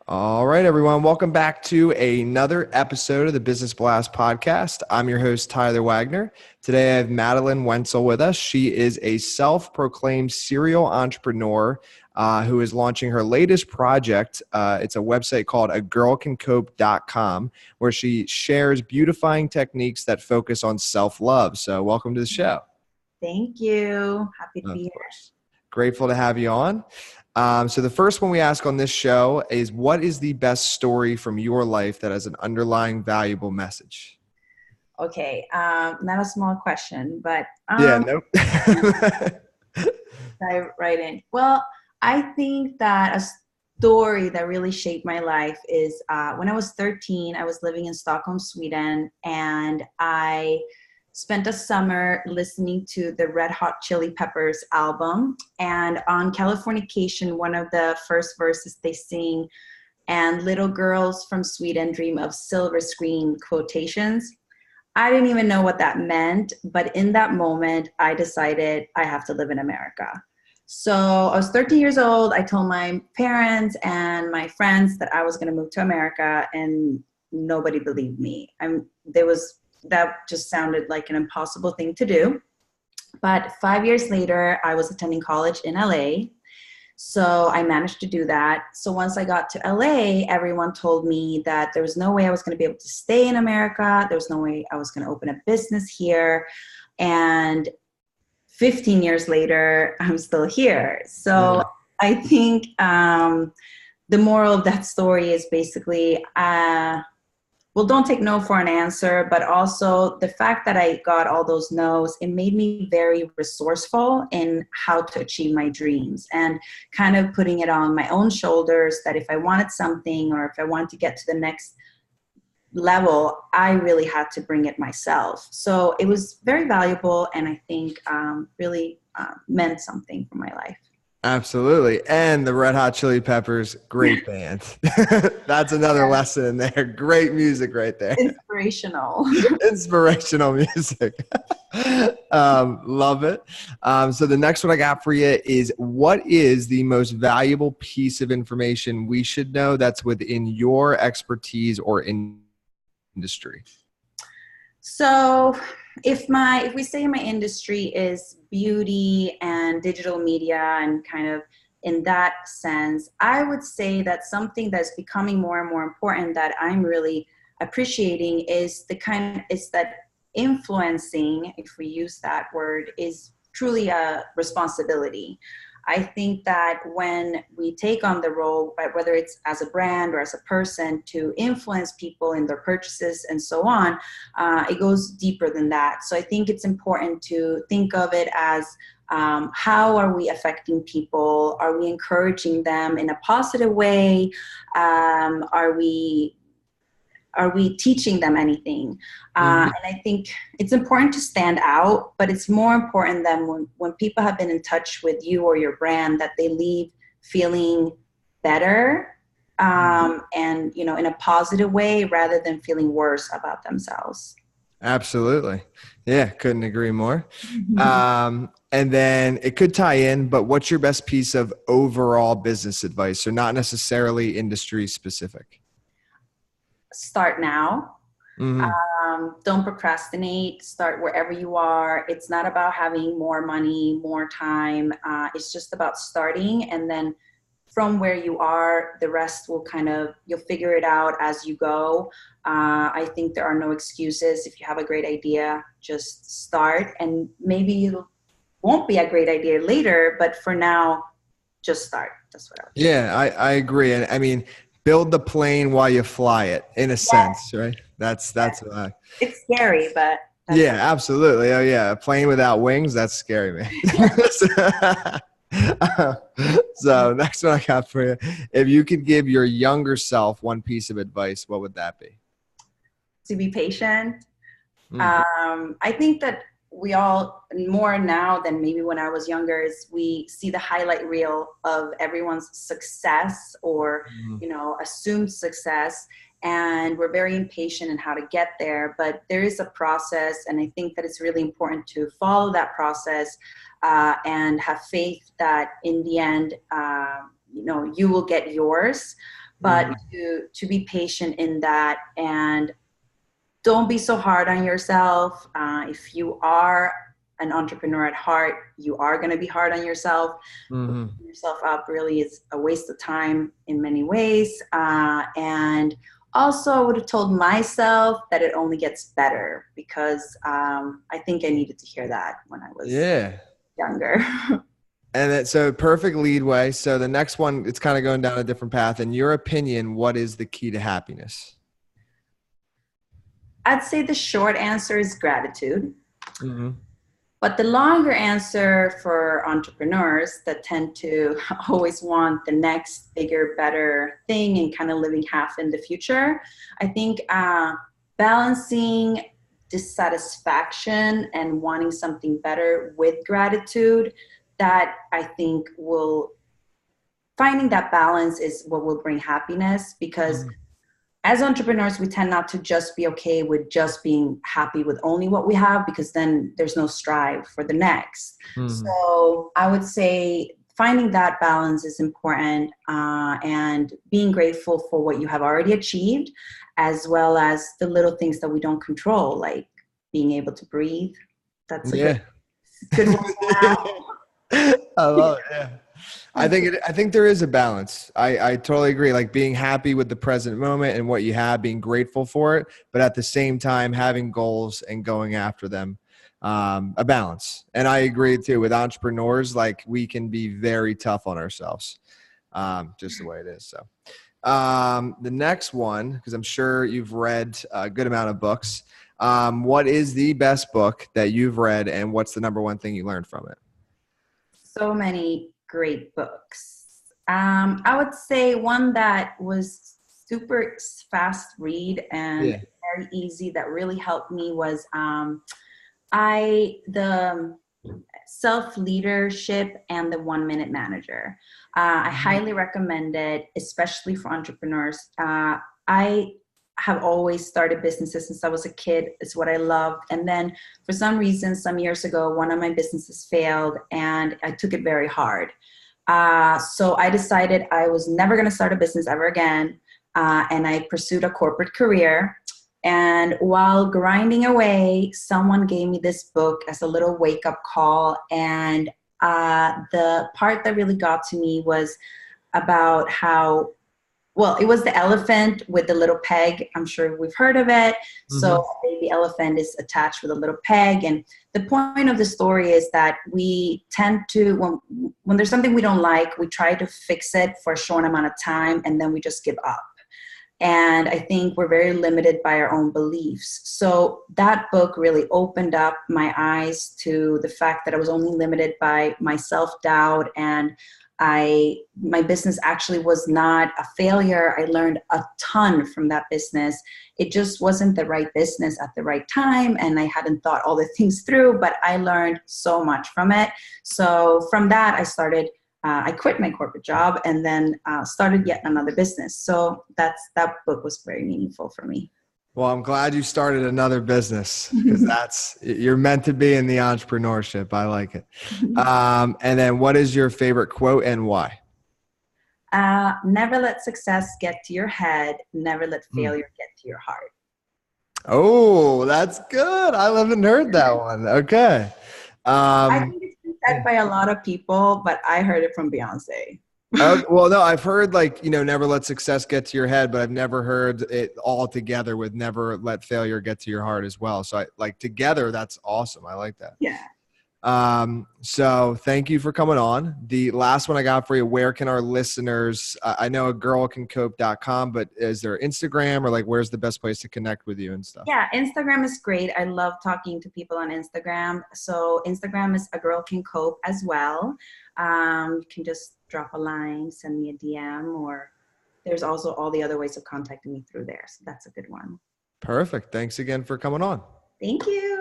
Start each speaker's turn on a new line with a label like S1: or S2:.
S1: All right, everyone. Welcome back to another episode of the Business Blast podcast. I'm your host, Tyler Wagner. Today, I have Madeleine Wenthzel with us. She is a self-proclaimed serial entrepreneur who is launching her latest project. It's a website called agirlcancope.com, where she shares beautifying techniques that focus on self-love. So welcome to the show.
S2: Thank you. Happy to
S1: Of
S2: be here.
S1: course. Grateful to have you on. So the first one we ask on this show is, what is the best story from your life that has an underlying valuable message?
S2: Okay, not a small question, but
S1: Yeah, nope.
S2: dive right in. Well, I think that a story that really shaped my life is when I was 13, I was living in Stockholm, Sweden, and I spent a summer listening to the Red Hot Chili Peppers album. And on Californication, one of the first verses they sing, and little girls from Sweden dream of silver screen quotations. I didn't even know what that meant, but in that moment, I decided I have to live in America. So I was 13 years old. I told my parents and my friends that I was going to move to America, and nobody believed me. That just sounded like an impossible thing to do. But 5 years later, I was attending college in LA. So I managed to do that. So once I got to LA, everyone told me that there was no way I was going to be able to stay in America. There was no way I was going to open a business here. And 15 years later, I'm still here. So I think the moral of that story is basically, well, don't take no for an answer, but also the fact that I got all those no's, it made me very resourceful in how to achieve my dreams and kind of putting it on my own shoulders that if I wanted something or if I wanted to get to the next level, I really had to bring it myself. So it was very valuable and I think really meant something for my life.
S1: Absolutely. And the Red Hot Chili Peppers, great band. That's another lesson in there. Great music right there.
S2: Inspirational.
S1: Inspirational music. Love it. So the next one I got for you is, what is the most valuable piece of information we should know that's within your expertise or industry?
S2: So if we say my industry is beauty and digital media and kind of in that sense, I would say that something that's becoming more and more important that I'm really appreciating is that influencing, if we use that word, is truly a responsibility. I think that when we take on the role, whether it's as a brand or as a person, to influence people in their purchases and so on, it goes deeper than that. So I think it's important to think of it as how are we affecting people? Are we encouraging them in a positive way? Are we teaching them anything? And I think it's important to stand out, but it's more important than when people have been in touch with you or your brand that they leave feeling better and, in a positive way rather than feeling worse about themselves.
S1: Absolutely. Yeah, couldn't agree more. And then it could tie in, but what's your best piece of overall business advice? So not necessarily industry specific.
S2: Start now. Don't procrastinate. Start wherever you are. It's not about having more money, more time. It's just about starting. And then from where you are, the rest you'll figure it out as you go. I think there are no excuses. If you have a great idea, just start. And maybe it won't be a great idea later, but for now, just start. That's what I would say.
S1: Yeah, I agree. And I mean, build the plane while you fly it, in a sense, right? That's
S2: it's scary, but
S1: yeah, absolutely. Oh yeah. A plane without wings, that's scary, man. So next one I got for you. If you could give your younger self one piece of advice, what would that be?
S2: To be patient. I think that we all, more now than maybe when I was younger, is we see the highlight reel of everyone's success or, assumed success. And we're very impatient in how to get there, but there is a process. And I think that it's really important to follow that process and have faith that in the end, you will get yours. but to be patient in that, and don't be so hard on yourself. If you are an entrepreneur at heart, you are going to be hard on yourself.
S1: Mm-hmm.
S2: Beating yourself up really is a waste of time in many ways. And also, I would have told myself that it only gets better, because I think I needed to hear that when I was younger.
S1: And so perfect lead way. So the next one, it's kind of going down a different path. In your opinion, what is the key to happiness?
S2: I'd say the short answer is gratitude.
S1: Mm-hmm.
S2: But the longer answer for entrepreneurs that tend to always want the next bigger, better thing and kind of living half in the future, I think balancing dissatisfaction and wanting something better with gratitude, that I think finding that balance is what will bring happiness, because as entrepreneurs, we tend not to just be okay with just being happy with only what we have, because then there's no strive for the next. So I would say finding that balance is important, and being grateful for what you have already achieved, as well as the little things that we don't control, like being able to breathe. That's a good one to have.
S1: I love it. Yeah. I think there is a balance. I totally agree. Like being happy with the present moment and what you have, being grateful for it, but at the same time having goals and going after them. A balance. And I agree too, with entrepreneurs, like we can be very tough on ourselves. Just the way it is. So the next one, because I'm sure you've read a good amount of books. What is the best book that you've read, and what's the number one thing you learned from it?
S2: So many great books. I would say one that was super fast read and very easy, that really helped me, was the Self-Leadership and the 1 Minute Manager. I highly recommend it, especially for entrepreneurs. I have always started businesses since I was a kid. It's what I loved. And then for some reason, some years ago, one of my businesses failed and I took it very hard. So I decided I was never going to start a business ever again. And I pursued a corporate career. And while grinding away, someone gave me this book as a little wake-up call. And the part that really got to me was about how, well, it was the elephant with the little peg. I'm sure we've heard of it. So a baby elephant is attached with a little peg. And the point of the story is that we tend to, when there's something we don't like, we try to fix it for a short amount of time, and then we just give up. And I think we're very limited by our own beliefs. So that book really opened up my eyes to the fact that I was only limited by my self-doubt, and my business actually was not a failure. I learned a ton from that business. It just wasn't the right business at the right time, and I hadn't thought all the things through, but I learned so much from it. So from that, I quit my corporate job and then started yet another business. So that book was very meaningful for me.
S1: Well, I'm glad you started another business, because you're meant to be in the entrepreneurship. I like it. And then what is your favorite quote and why?
S2: Never let success get to your head. Never let failure get to your heart.
S1: Oh, that's good. I haven't heard that one. Okay.
S2: I think it's been said by a lot of people, but I heard it from Beyonce.
S1: Well, no, I've heard never let success get to your head, but I've never heard it all together with never let failure get to your heart as well. So together, that's awesome. I like that.
S2: Yeah.
S1: So thank you for coming on. The last one I got for you, where can our listeners, I know agirlcancope.com, but is there Instagram, or where's the best place to connect with you and stuff?
S2: Yeah, Instagram is great. I love talking to people on Instagram. So Instagram is A Girl Can Cope as well. You can just drop a line, send me a DM, or there's also all the other ways of contacting me through there. So that's a good one.
S1: Perfect. Thanks again for coming on.
S2: Thank you.